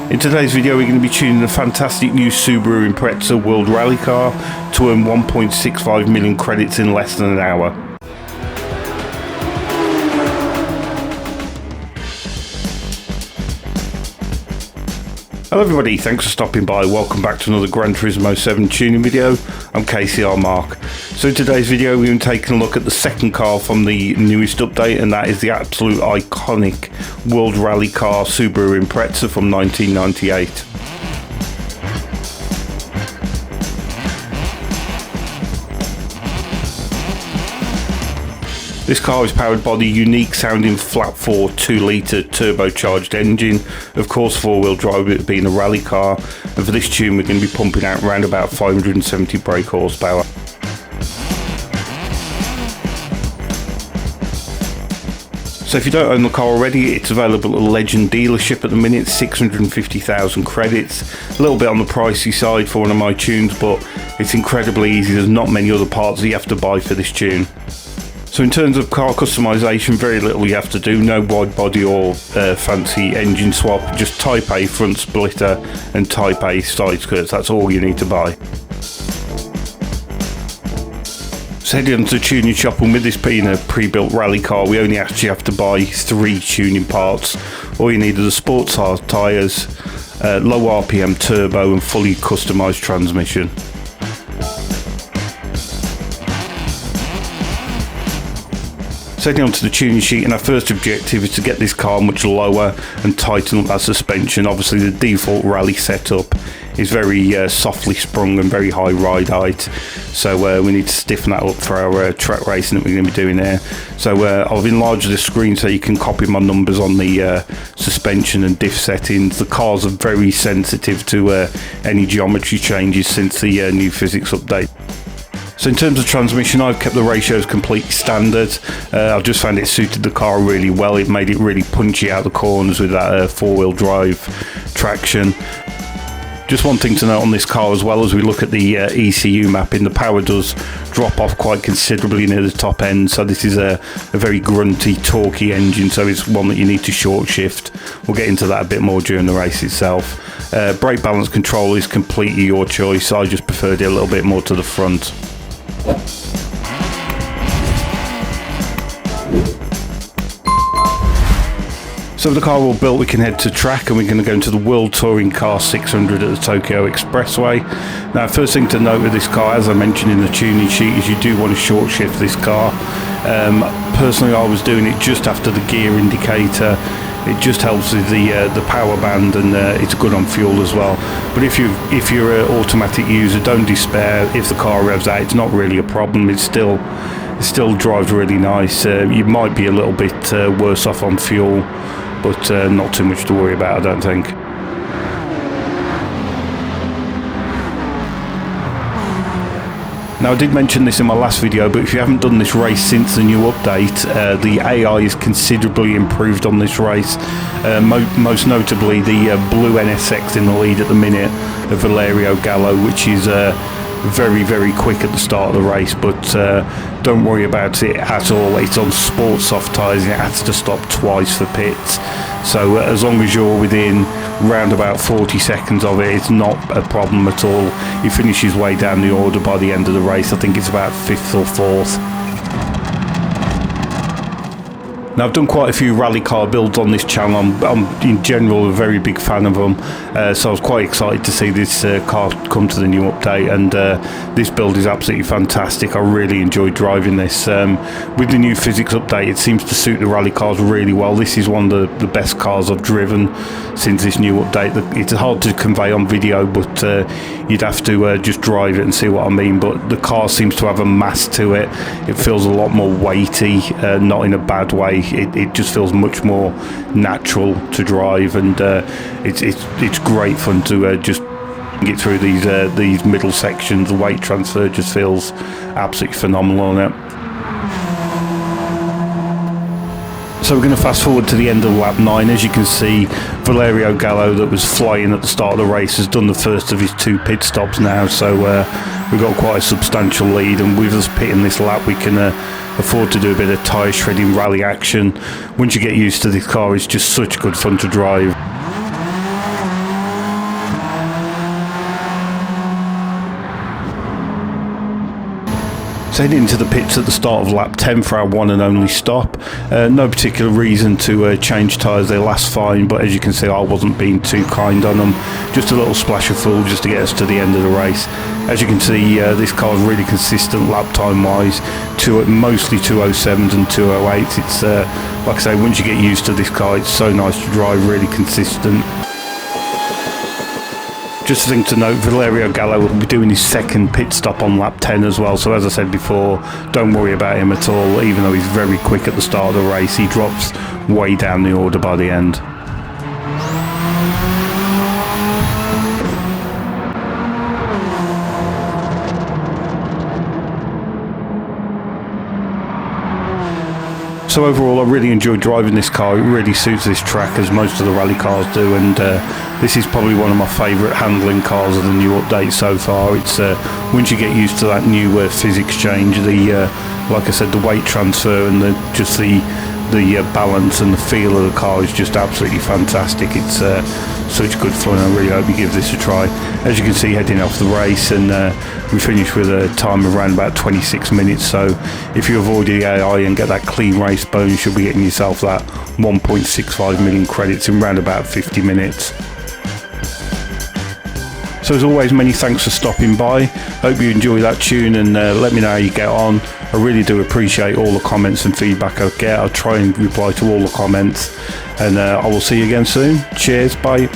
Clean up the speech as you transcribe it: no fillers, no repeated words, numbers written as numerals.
In today's video we're going to be tuning a fantastic new Subaru Impreza World Rally car to earn 1.65 million credits in less than an hour. Hello everybody, thanks for stopping by. Welcome back to another Gran Turismo 7 tuning video. I'm KCR-Mark. So in today's video we're taking a look at the second car from the newest update, and that is the absolute iconic World Rally car Subaru Impreza from 1998. This car is powered by the unique sounding flat 4 2-litre turbocharged engine, of course 4-wheel drive, it being a rally car, and for this tune we're going to be pumping out around about 570 brake horsepower. So if you don't own the car already, it's available at a Legend dealership at the minute, 650,000 credits. A little bit on the pricey side for one of my tunes, but it's incredibly easy. There's not many other parts that you have to buy for this tune. So in terms of car customization, very little you have to do, no wide body or fancy engine swap, just Type A front splitter and Type A side skirts, that's all you need to buy. So heading onto the tuning shop, and with this being a pre-built rally car, we only actually have to buy 3 tuning parts. All you need are the sports tyres, low RPM turbo and fully customised transmission. Heading onto the tuning sheet, and our first objective is to get this car much lower and tighten up that suspension. Obviously the default rally setup is very softly sprung and very high ride height, so we need to stiffen that up for our track racing that we're going to be doing there. So I've enlarged the screen so you can copy my numbers on the suspension and diff settings. The cars are very sensitive to any geometry changes since the new physics update. So in terms of transmission, I've kept the ratios completely standard. I've just found it suited the car really well. It made it really punchy out the corners with that 4-wheel drive traction. Just one thing to note on this car as well, as we look at the ECU mapping, the power does drop off quite considerably near the top end, so this is a very grunty, torquey engine, so it's one that you need to short shift. We'll get into that a bit more during the race itself. Brake balance control is completely your choice. I just preferred it a little bit more to the front. So with the car all built, we can head to track, and we're going to go into the World Touring Car 600 at the Tokyo Expressway. Now, first thing to note with this car, as I mentioned in the tuning sheet, is you do want to short shift this car. Personally, I was doing it just after the gear indicator. It just helps with the power band, and it's good on fuel as well. But if you're an automatic user, don't despair. If the car revs out, it's not really a problem. It still drives really nice. You might be a little bit worse off on fuel, but not too much to worry about, I don't think. Now, I did mention this in my last video, but if you haven't done this race since the new update, the AI is considerably improved on this race. Most notably, the blue NSX in the lead at the minute of Valerio Gallo, which is very, very quick at the start of the race, but don't worry about it at all. It's on sport soft tyres and it has to stop twice for pits, so as long as you're within round about 40 seconds of it, it's not a problem at all. He finishes way down the order by the end of the race. I think it's about 5th or 4th. Now, I've done quite a few rally car builds on this channel. I'm in general a very big fan of them, so I was quite excited to see this car come to the new update, and this build is absolutely fantastic. I really enjoyed driving this. With the new physics update, it seems to suit the rally cars really well. This is one of the best cars I've driven since this new update. It's hard to convey on video, but you'd have to just drive it and see what I mean. But the car seems to have a mass to it. It feels a lot more weighty, not in a bad way. It just feels much more natural to drive, and it's great fun to just get through these middle sections. The weight transfer just feels absolutely phenomenal on it. So we're going to fast forward to the end of lap 9. As you can see, Valerio Gallo, that was flying at the start of the race, has done the first of his 2 pit stops now, so we've got quite a substantial lead, and with us pitting this lap we can afford to do a bit of tyre shredding rally action. Once you get used to this car, it's just such good fun to drive. So heading into the pits at the start of lap 10 for our one and only stop. No particular reason to change tyres, they last fine, but as you can see I wasn't being too kind on them. Just a little splash of fuel just to get us to the end of the race. As you can see, this car is really consistent lap time wise, mostly 207s and 208s. It's like I say, once you get used to this car, it's so nice to drive, really consistent. Just a thing to note, Valerio Gallo will be doing his second pit stop on lap 10 as well, so as I said before, don't worry about him at all. Even though he's very quick at the start of the race, he drops way down the order by the end. So overall, I really enjoyed driving this car. It really suits this track, as most of the rally cars do, and this is probably one of my favourite handling cars of the new update so far. It's once you get used to that new physics change, like I said, the weight transfer and the balance and the feel of the car is just absolutely fantastic. It's such good fun. I really hope you give this a try. As you can see, heading off the race, and we finished with a time of around about 26 minutes. So if you avoid the AI and get that clean race bonus, you'll be getting yourself that 1.65 million credits in around about 50 minutes. So as always, many thanks for stopping by. Hope you enjoy that tune, and let me know how you get on. I really do appreciate all the comments and feedback I get. I'll try and reply to all the comments, and I will see you again soon. Cheers, bye.